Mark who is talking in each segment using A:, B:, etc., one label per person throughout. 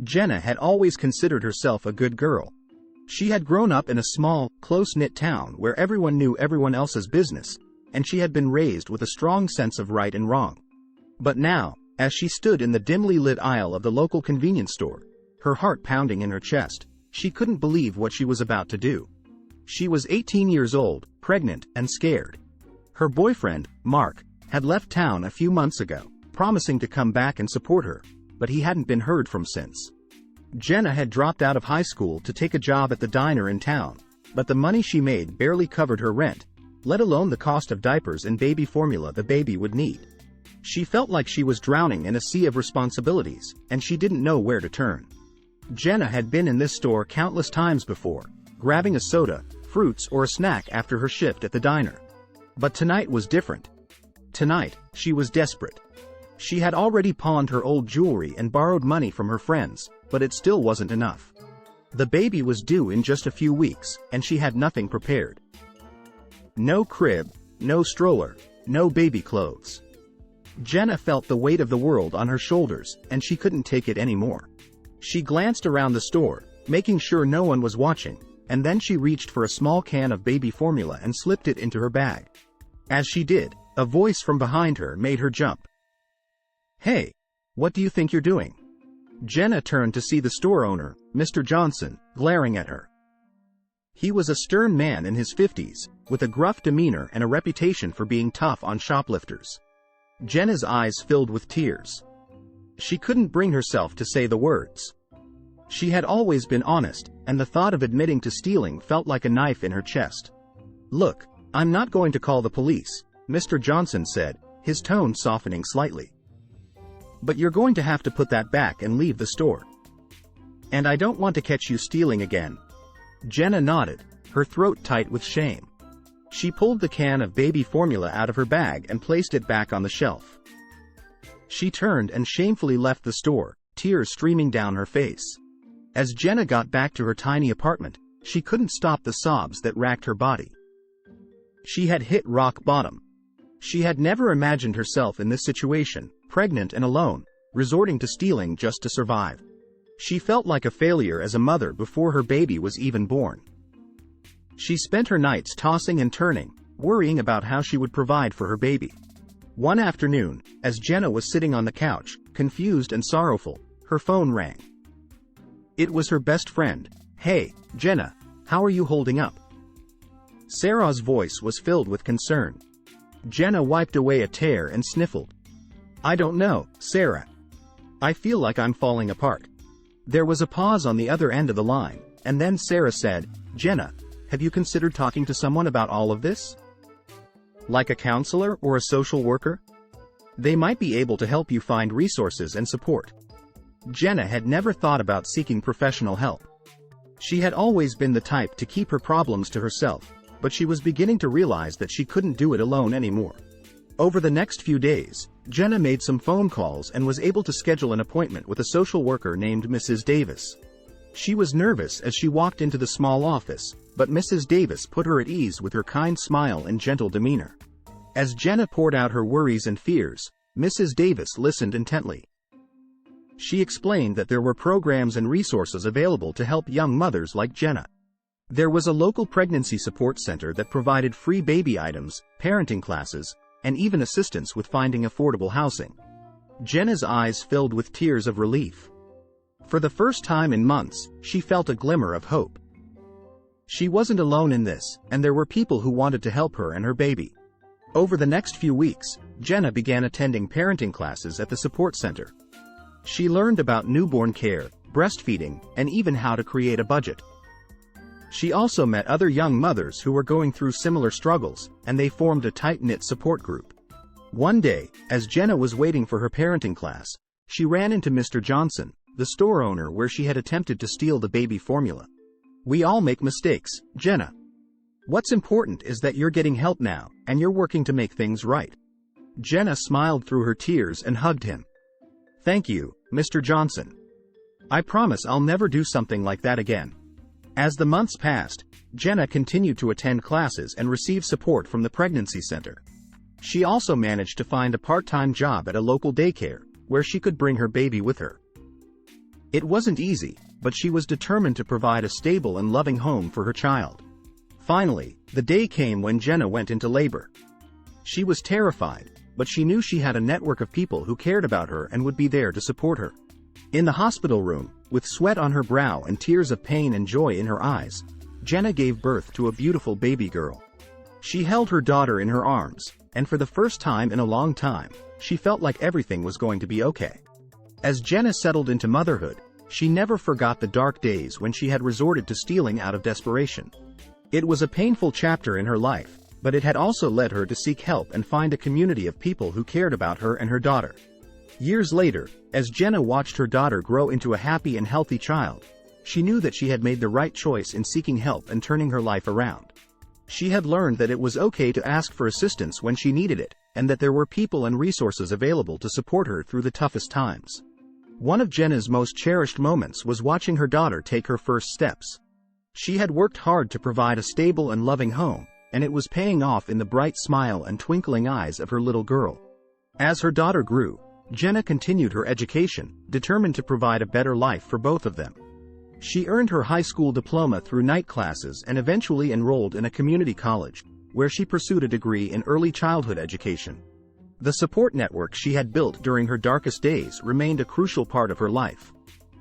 A: Jenna had always considered herself a good girl. She had grown up in a small, close-knit town where everyone knew everyone else's business, and she had been raised with a strong sense of right and wrong. But now, as she stood in the dimly lit aisle of the local convenience store, her heart pounding in her chest, she couldn't believe what she was about to do. She was 18 years old, pregnant, and scared. Her boyfriend, Mark, had left town a few months ago, promising to come back and support her, but he hadn't been heard from since. Jenna had dropped out of high school to take a job at the diner in town, but the money she made barely covered her rent, let alone the cost of diapers and baby formula the baby would need. She felt like she was drowning in a sea of responsibilities, and she didn't know where to turn. Jenna had been in this store countless times before, grabbing a soda, fruits or a snack after her shift at the diner. But tonight was different. Tonight, she was desperate. She had already pawned her old jewelry and borrowed money from her friends, but it still wasn't enough. The baby was due in just a few weeks, and she had nothing prepared. No crib, no stroller, no baby clothes. Jenna felt the weight of the world on her shoulders, and she couldn't take it anymore. She glanced around the store, making sure no one was watching, and then she reached for a small can of baby formula and slipped it into her bag. As she did, a voice from behind her made her jump. "Hey, what do you think you're doing?" Jenna turned to see the store owner, Mr. Johnson, glaring at her. He was a stern man in his 50s, with a gruff demeanor and a reputation for being tough on shoplifters. Jenna's eyes filled with tears. She couldn't bring herself to say the words. She had always been honest, and the thought of admitting to stealing felt like a knife in her chest. "Look, I'm not going to call the police," Mr. Johnson said, his tone softening slightly. "But you're going to have to put that back and leave the store. And I don't want to catch you stealing again." Jenna nodded, her throat tight with shame. She pulled the can of baby formula out of her bag and placed it back on the shelf. She turned and shamefully left the store, tears streaming down her face. As Jenna got back to her tiny apartment, she couldn't stop the sobs that racked her body. She had hit rock bottom. She had never imagined herself in this situation, pregnant and alone, resorting to stealing just to survive. She felt like a failure as a mother before her baby was even born. She spent her nights tossing and turning, worrying about how she would provide for her baby. One afternoon, as Jenna was sitting on the couch, confused and sorrowful, her phone rang. It was her best friend. "Hey, Jenna, how are you holding up?" Sarah's voice was filled with concern. Jenna wiped away a tear and sniffled. "I don't know, Sarah. I feel like I'm falling apart." There was a pause on the other end of the line, and then Sarah said, "Jenna, have you considered talking to someone about all of this? Like a counselor or a social worker? They might be able to help you find resources and support." Jenna had never thought about seeking professional help. She had always been the type to keep her problems to herself, but she was beginning to realize that she couldn't do it alone anymore. Over the next few days, Jenna made some phone calls and was able to schedule an appointment with a social worker named Mrs. Davis. She was nervous as she walked into the small office, but Mrs. Davis put her at ease with her kind smile and gentle demeanor. As Jenna poured out her worries and fears, Mrs. Davis listened intently. She explained that there were programs and resources available to help young mothers like Jenna. There was a local pregnancy support center that provided free baby items, parenting classes, and even assistance with finding affordable housing. Jenna's eyes filled with tears of relief. For the first time in months, she felt a glimmer of hope. She wasn't alone in this, and there were people who wanted to help her and her baby. Over the next few weeks, Jenna began attending parenting classes at the support center. She learned about newborn care, breastfeeding, and even how to create a budget. She also met other young mothers who were going through similar struggles, and they formed a tight-knit support group. One day, as Jenna was waiting for her parenting class, she ran into Mr. Johnson, the store owner where she had attempted to steal the baby formula. "We all make mistakes, Jenna. What's important is that you're getting help now, and you're working to make things right." Jenna smiled through her tears and hugged him. "Thank you, Mr. Johnson. I promise I'll never do something like that again." As the months passed, Jenna continued to attend classes and receive support from the pregnancy center. She also managed to find a part-time job at a local daycare, where she could bring her baby with her. It wasn't easy, but she was determined to provide a stable and loving home for her child. Finally, the day came when Jenna went into labor. She was terrified, but she knew she had a network of people who cared about her and would be there to support her. In the hospital room, with sweat on her brow and tears of pain and joy in her eyes, Jenna gave birth to a beautiful baby girl. She held her daughter in her arms, and for the first time in a long time, she felt like everything was going to be okay. As Jenna settled into motherhood, she never forgot the dark days when she had resorted to stealing out of desperation. It was a painful chapter in her life, but it had also led her to seek help and find a community of people who cared about her and her daughter. Years later, as Jenna watched her daughter grow into a happy and healthy child, she knew that she had made the right choice in seeking help and turning her life around. She had learned that it was okay to ask for assistance when she needed it, and that there were people and resources available to support her through the toughest times. One of Jenna's most cherished moments was watching her daughter take her first steps. She had worked hard to provide a stable and loving home, and it was paying off in the bright smile and twinkling eyes of her little girl. As her daughter grew, Jenna continued her education, determined to provide a better life for both of them. She earned her high school diploma through night classes and eventually enrolled in a community college, where she pursued a degree in early childhood education. The support network she had built during her darkest days remained a crucial part of her life.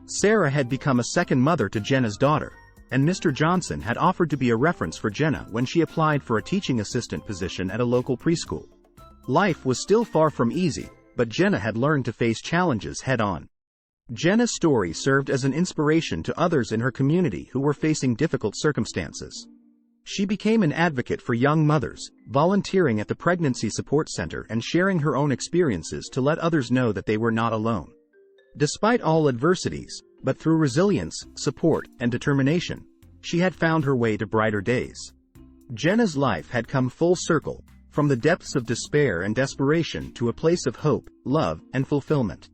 A: Sarah had become a second mother to Jenna's daughter, and Mr. Johnson had offered to be a reference for Jenna when she applied for a teaching assistant position at a local preschool. Life was still far from easy, but Jenna had learned to face challenges head-on. Jenna's story served as an inspiration to others in her community who were facing difficult circumstances. She became an advocate for young mothers, volunteering at the Pregnancy Support Center and sharing her own experiences to let others know that they were not alone. Despite all adversities, but through resilience, support, and determination, she had found her way to brighter days. Jenna's life had come full circle, from the depths of despair and desperation to a place of hope, love, and fulfillment.